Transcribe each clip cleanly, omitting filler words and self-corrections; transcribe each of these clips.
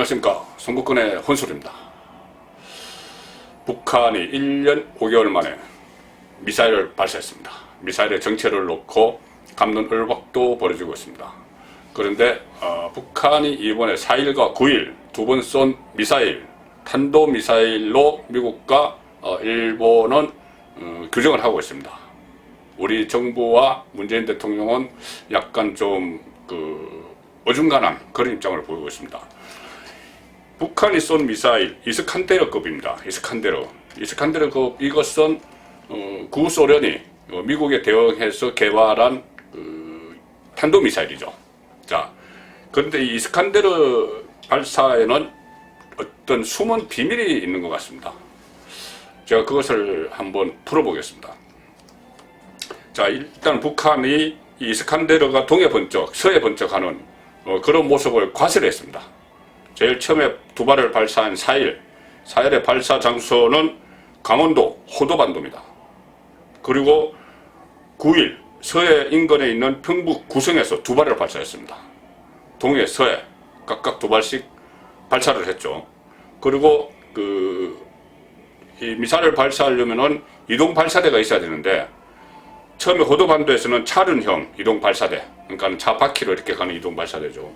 안녕하십니까. 송국근의 혼술입니다. 북한이 1년 5개월 만에 미사일을 발사했습니다. 미사일의 정체를 놓고 감론 을박도 벌어지고 있습니다. 그런데 북한이 이번에 4일과 9일 두 번 쏜 미사일, 탄도미사일로 미국과 일본은 규정을 하고 있습니다. 우리 정부와 문재인 대통령은 약간 좀 어중간한 그런 입장을 보이고 있습니다. 북한이 쏜 미사일 이스칸데르급입니다. 이스칸데르급 이것은 구소련이 미국에 대응해서 개발한 탄도미사일이죠. 자, 그런데 이 이스칸데르 발사에는 어떤 숨은 비밀이 있는 것 같습니다. 제가 그것을 한번 풀어보겠습니다. 자, 일단 북한이 이 이스칸데르가 동해 번쩍, 서해 번쩍하는 그런 모습을 과시했습니다. 제일 처음에 두 발을 발사한 4일의 발사 장소는 강원도 호도반도입니다. 그리고 9일 서해 인근에 있는 평북 구성에서 두 발을 발사했습니다. 동해, 서해 각각 두 발씩 발사를 했죠. 그리고 이 미사일을 발사하려면은 이동 발사대가 있어야 되는데 처음에 호도반도에서는 차륜형 이동 발사대, 그러니까 차 바퀴로 이렇게 가는 이동 발사대죠.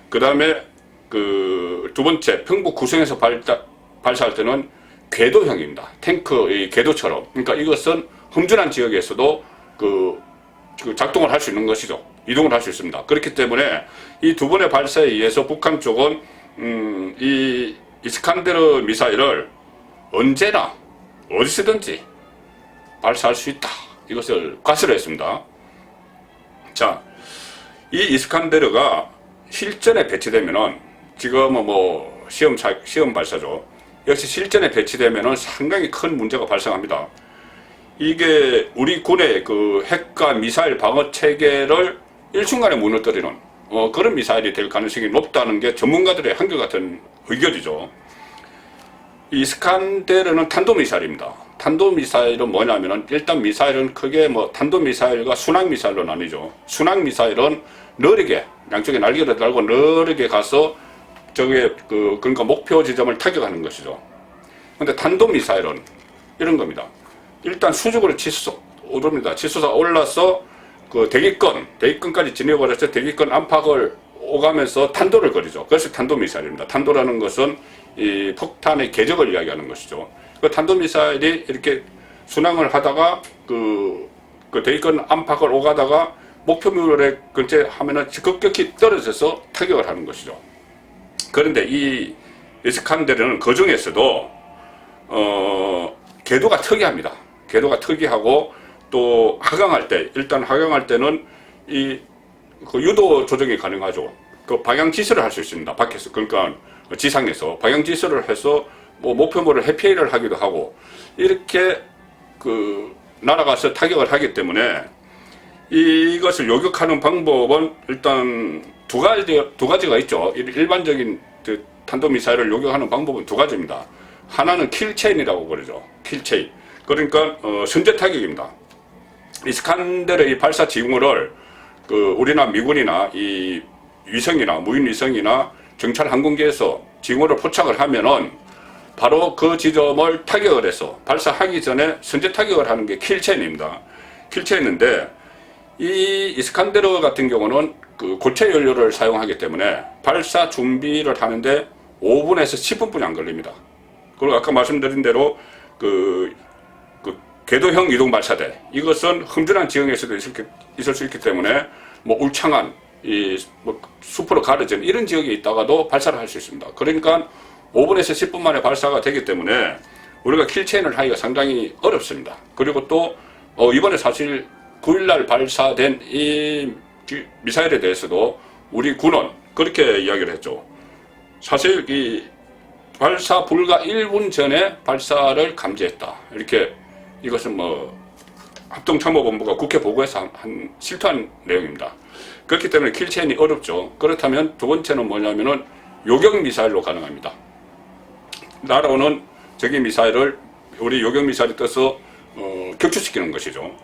그 다음에 두 번째 평북 구성에서 발사할 때는 궤도형입니다. 탱크의 궤도처럼. 그러니까 이것은 험준한 지역에서도 작동을 할 수 있는 것이죠. 이동을 할 수 있습니다. 그렇기 때문에 이 두 번의 발사에 의해서 북한 쪽은 이 이스칸데르 미사일을 언제나 어디서든지 발사할 수 있다. 이것을 과시를 했습니다. 자, 이 이스칸데르가 실전에 배치되면은 지금은 시험 발사죠. 역시 실전에 배치되면은 상당히 큰 문제가 발생합니다. 이게 우리 군의 핵과 미사일 방어 체계를 일순간에 무너뜨리는 그런 미사일이 될 가능성이 높다는 게 전문가들의 한결같은 의견이죠. 이 이스칸데르는 탄도미사일입니다. 탄도미사일은 뭐냐면은 일단 미사일은 크게 탄도미사일과 순항미사일로 나뉘죠. 순항미사일은 느리게 양쪽에 날개를 달고 느리게 가서 그러니까 목표 지점을 타격하는 것이죠. 근데 탄도미사일은 이런 겁니다. 일단 수직으로 오릅니다. 치솟아 올라서 대기권까지 진입해버려서 대기권 안팎을 오가면서 탄도를 거리죠. 그래서 탄도미사일입니다. 탄도라는 것은 이 폭탄의 궤적을 이야기하는 것이죠. 그 탄도미사일이 이렇게 순항을 하다가 대기권 안팎을 오가다가 목표물에 근처에 하면은 급격히 떨어져서 타격을 하는 것이죠. 그런데 이 이스칸데르는 그 중에서도 궤도가 특이합니다. 궤도가 특이하고 또 하강할 때는 이 유도 조정이 가능하죠. 방향 지시를 할 수 있습니다. 밖에서, 그러니까 지상에서 방향 지시를 해서 목표물을 회피를 하기도 하고 이렇게 날아가서 타격을 하기 때문에 이것을 요격하는 방법은 일단 두 가지가 있죠. 일반적인 탄도미사일을 요격하는 방법은 두 가지입니다. 하나는 킬체인이라고 그러죠. 킬체인. 그러니까 선제 타격입니다. 이스칸데르의 발사 징후를 우리나라 미군이나 이 위성이나 무인 위성이나 정찰 항공기에서 징후를 포착을 하면은 바로 그 지점을 타격을 해서 발사하기 전에 선제 타격을 하는 게 킬체인입니다. 킬체인인데 이 이스칸데르 같은 경우는 고체 연료를 사용하기 때문에 발사 준비를 하는데 5분에서 10분뿐이 안 걸립니다. 그리고 아까 말씀드린 대로 궤도형 이동 발사대, 이것은 험준한 지형에서도 있을 수 있기 때문에 울창한 숲으로 가려진 이런 지역에 있다가도 발사를 할 수 있습니다. 그러니까 5분에서 10분 만에 발사가 되기 때문에 우리가 킬체인을 하기가 상당히 어렵습니다. 그리고 또 이번에 사실 9일날 발사된 이 미사일에 대해서도 우리 군은 그렇게 이야기를 했죠. 사실 이 발사 불과 1분 전에 발사를 감지했다. 이렇게 이것은 합동참모본부가 국회 보고에서 실토한 내용입니다. 그렇기 때문에 킬체인이 어렵죠. 그렇다면 두 번째는 뭐냐면은 요격미사일로 가능합니다. 날아오는 적의 미사일을 우리 요격미사일이 떠서 격추시키는 것이죠.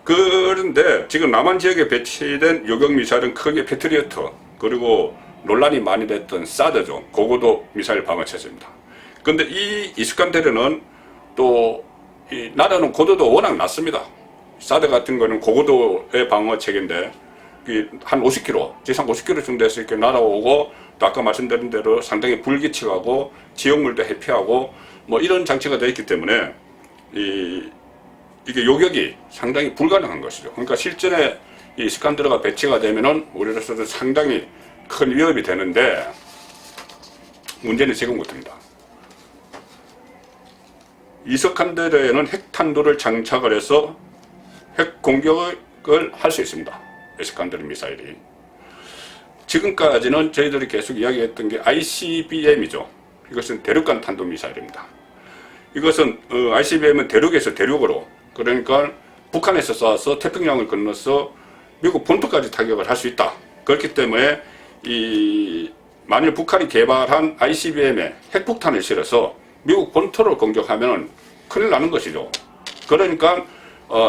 그런데 지금 남한 지역에 배치된 요격미사일은 크게 패트리어트, 그리고 논란이 많이 됐던 사드죠. 고고도 미사일 방어 체제입니다. 근데 이 이스칸데르는 또 이 나라는 고도도 워낙 낮습니다. 사드 같은 거는 고고도의 방어 체계인데 한 50km, 지상 50km 정도에서 이렇게 날아오고 또 아까 말씀드린 대로 상당히 불규칙하고 지역물도 회피하고 뭐 이런 장치가 되어 있기 때문에 이게 요격이 상당히 불가능한 것이죠. 그러니까 실전에 이 이스칸데르가 배치가 되면은 우리로서도 상당히 큰 위협이 되는데 문제는 지금부터입니다. 이스칸데르에는 핵탄두를 장착을 해서 핵 공격을 할 수 있습니다. 이스칸데르 미사일이. 지금까지는 저희들이 계속 이야기했던 게 ICBM이죠. 이것은 대륙간 탄도 미사일입니다. 이것은 ICBM은 대륙에서 대륙으로, 그러니까 북한에서 쏴서 태평양을 건너서 미국 본토까지 타격을 할 수 있다. 그렇기 때문에 만일 북한이 개발한 ICBM에 핵폭탄을 실어서 미국 본토를 공격하면 큰일 나는 것이죠. 그러니까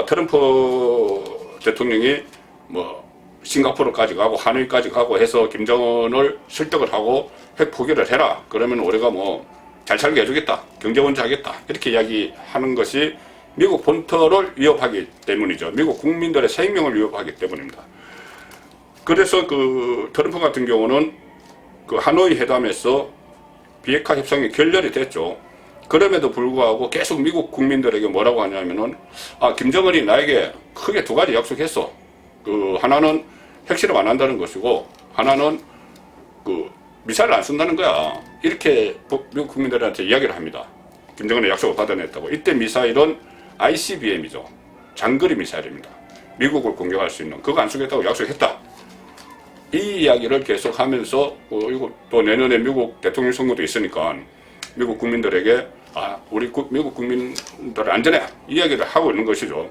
트럼프 대통령이 뭐 싱가포르까지 가고 하노이까지 가고 해서 김정은을 설득을 하고 핵 포기를 해라. 그러면 우리가 뭐 잘 살게 해주겠다. 경제 원조하겠다. 이렇게 이야기하는 것이 미국 본토를 위협하기 때문이죠. 미국 국민들의 생명을 위협하기 때문입니다. 그래서 그 트럼프 같은 경우는 그 하노이 회담에서 비핵화 협상이 결렬이 됐죠. 그럼에도 불구하고 계속 미국 국민들에게 뭐라고 하냐면은 김정은이 나에게 크게 두 가지 약속했어. 그 하나는 핵실험 안 한다는 것이고 하나는 그 미사일 안 쓴다는 거야. 이렇게 미국 국민들한테 이야기를 합니다. 김정은의 약속을 받아냈다고. 이때 미사일은 ICBM이죠. 장거리 미사일입니다. 미국을 공격할 수 있는. 그거 안 쓰겠다고 약속했다. 이 이야기를 계속하면서 이거 또 내년에 미국 대통령 선거도 있으니까 미국 국민들에게 우리 미국 국민들을 안전해 이 이야기를 하고 있는 것이죠.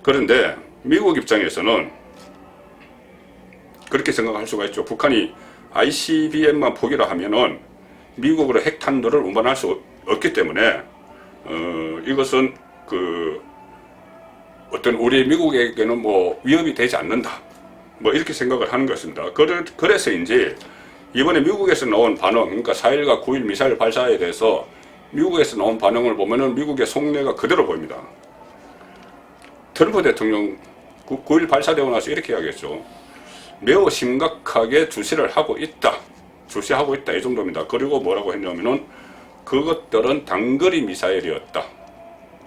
그런데 미국 입장에서는 그렇게 생각할 수가 있죠. 북한이 ICBM만 포기를 하면은 미국으로 핵탄두를 운반할 수 없기 때문에 이것은 그 어떤 우리 미국에게는 뭐 위협이 되지 않는다. 뭐 이렇게 생각을 하는 것입니다. 그래서 이제 이번에 미국에서 나온 반응, 그러니까 4일과 9일 미사일 발사에 대해서 미국에서 나온 반응을 보면은 미국의 속내가 그대로 보입니다. 트럼프 대통령 9일 발사되고 나서 이렇게 이야기했죠. 매우 심각하게 주시를 하고 있다. 주시하고 있다. 이 정도입니다. 그리고 뭐라고 했냐면은 그것들은 단거리 미사일이었다.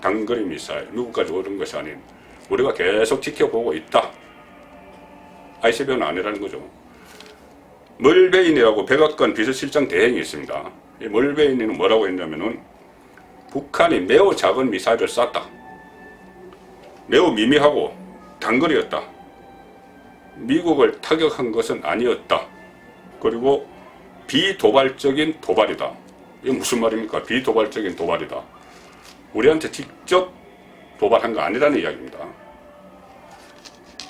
단거리 미사일. 미국까지 오는 것이 아닌 우리가 계속 지켜보고 있다. ICBM은 아니라는 거죠. 멀베이니라고 백악관 비서실장 대행이 있습니다. 이 멀베이니는 뭐라고 했냐면은 북한이 매우 작은 미사일을 쐈다. 매우 미미하고 단거리였다. 미국을 타격한 것은 아니었다. 그리고 비도발적인 도발이다. 이게 무슨 말입니까? 비도발적인 도발이다. 우리한테 직접 도발한 거 아니라는 이야기입니다.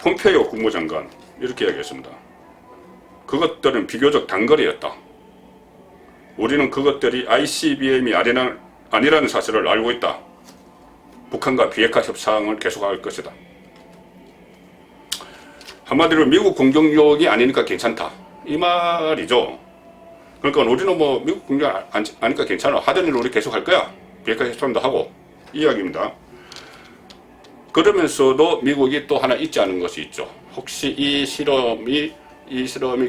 폼페이오 국무장관 이렇게 이야기했습니다. 그것들은 비교적 단거리였다. 우리는 그것들이 ICBM이 아니라는 사실을 알고 있다. 북한과 비핵화 협상을 계속할 것이다. 한마디로 미국 공격력이 아니니까 괜찮다. 이 말이죠. 그러니까 우리는 뭐 미국 공격 아니까 괜찮아. 하던 일을 우리 계속 할 거야. 비핵화 협상도 하고. 이 이야기입니다. 그러면서도 미국이 또 하나 잊지 않은 것이 있죠. 혹시 이 실험이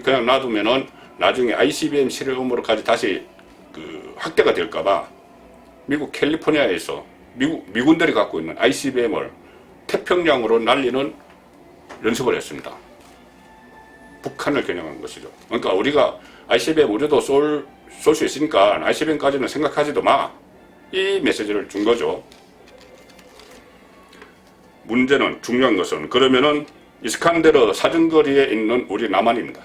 그냥 놔두면은 나중에 ICBM 실험으로까지 다시 그 확대가 될까봐 미국 캘리포니아에서 미군들이 갖고 있는 ICBM을 태평양으로 날리는 연습을 했습니다. 북한을 겨냥한 것이죠. 그러니까 우리가 ICBM 우리도 쏠 수 있으니까 ICBM까지는 생각하지도 마. 이 메시지를 준 거죠. 문제는 중요한 것은 그러면은 이스칸데르 사정거리에 있는 우리 남한입니다.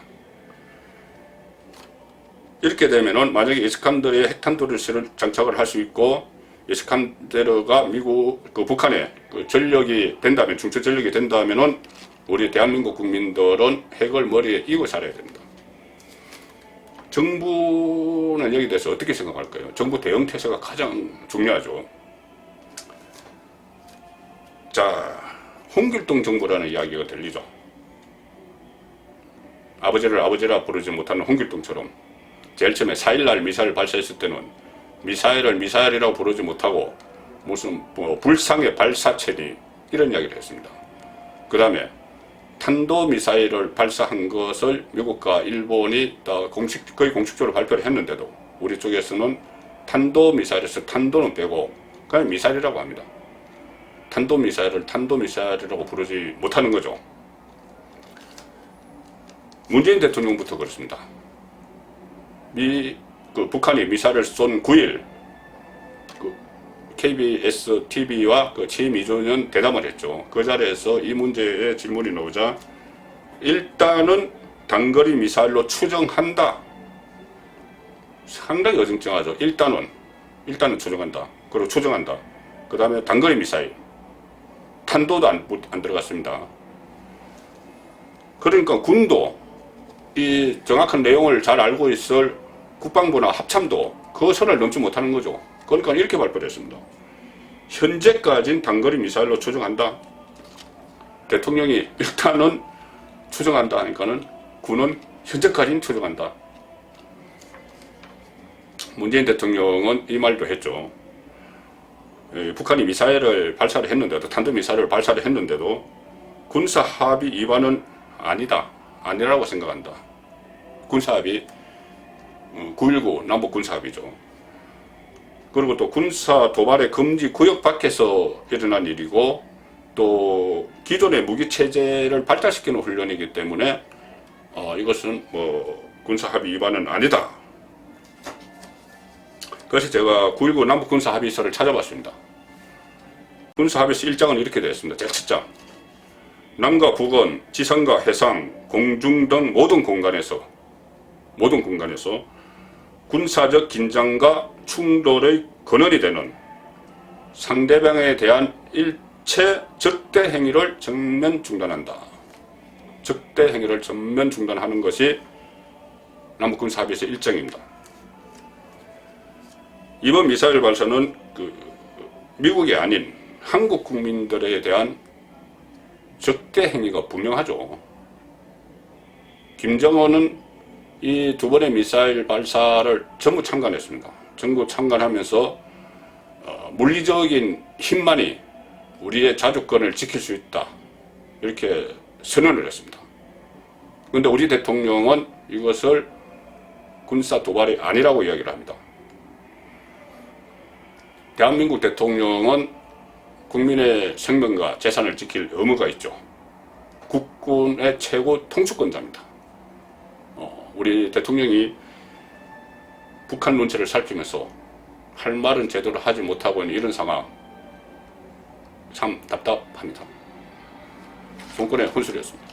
이렇게 되면은 만약에 이스칸데르에 핵탄두를 장착을 할 수 있고 이스칸데르가 북한의 전력이 된다면 중추 전력이 된다면은 우리 대한민국 국민들은 핵을 머리에 이고 살아야 됩니다. 정부는 여기에 대해서 어떻게 생각할까요? 정부 대응 태세가 가장 중요하죠. 자, 홍길동 정부라는 이야기가 들리죠. 아버지를 아버지라 부르지 못하는 홍길동처럼 제일 처음에 4.1날 미사일 발사했을 때는 미사일을 미사일이라고 부르지 못하고 무슨 뭐 불상의 발사체니 이런 이야기를 했습니다. 그 다음에 탄도미사일을 발사한 것을 미국과 일본이 다 거의 공식적으로 발표를 했는데도 우리 쪽에서는 탄도미사일에서 탄도는 빼고 그냥 미사일이라고 합니다. 탄도미사일을 탄도미사일이라고 부르지 못하는 거죠. 문재인 대통령부터 그렇습니다. 북한이 미사일을 쏜 9일 KBS TV와 취임 2주년 대담을 했죠. 그 자리에서 이 문제에 질문이 나오자 일단은 단거리 미사일로 추정한다. 상당히 어정쩡하죠. 일단은 추정한다. 그리고 추정한다. 그 다음에 단거리 미사일 탄도도 안 들어갔습니다. 그러니까 군도 이 정확한 내용을 잘 알고 있을 국방부나 합참도 그 선을 넘지 못하는 거죠. 그러니까 이렇게 발표를 했습니다. 현재까지는 단거리 미사일로 추정한다. 대통령이 일단은 추정한다 하니까는 군은 현재까지는 추정한다. 문재인 대통령은 이 말도 했죠. 북한이 미사일을 발사를 했는데도 탄도미사일을 발사를 했는데도 군사 합의 위반은 아니라고 생각한다. 군사 합의 9.19 남북 군사 합의죠. 그리고 또 군사 도발의 금지 구역 밖에서 일어난 일이고 또 기존의 무기 체제를 발달시키는 훈련이기 때문에 이것은 뭐 군사 합의 위반은 아니다. 그래서 제가 9.19 남북 군사 합의서를 찾아봤습니다. 군사 합의서 1장은 이렇게 되어 있습니다. 제일 첫 장. 남과 북은 지상과 해상, 공중 등 모든 공간에서 군사적 긴장과 충돌의 근원이 되는 상대방에 대한 일체 적대 행위를 전면 중단한다. 적대 행위를 전면 중단하는 것이 남북군사 합의서 1장입니다. 이번 미사일 발사는 미국이 아닌 한국 국민들에 대한 적대 행위가 분명하죠. 김정은은 이 두 번의 미사일 발사를 전부 참관했습니다. 전부 참관하면서 물리적인 힘만이 우리의 자주권을 지킬 수 있다. 이렇게 선언을 했습니다. 그런데 우리 대통령은 이것을 군사 도발이 아니라고 이야기를 합니다. 대한민국 대통령은 국민의 생명과 재산을 지킬 의무가 있죠. 국군의 최고 통수권자입니다. 우리 대통령이 북한 눈치를 살피면서 할 말은 제대로 하지 못하고 있는 이런 상황 참 답답합니다. 정권의 혼술이었습니다.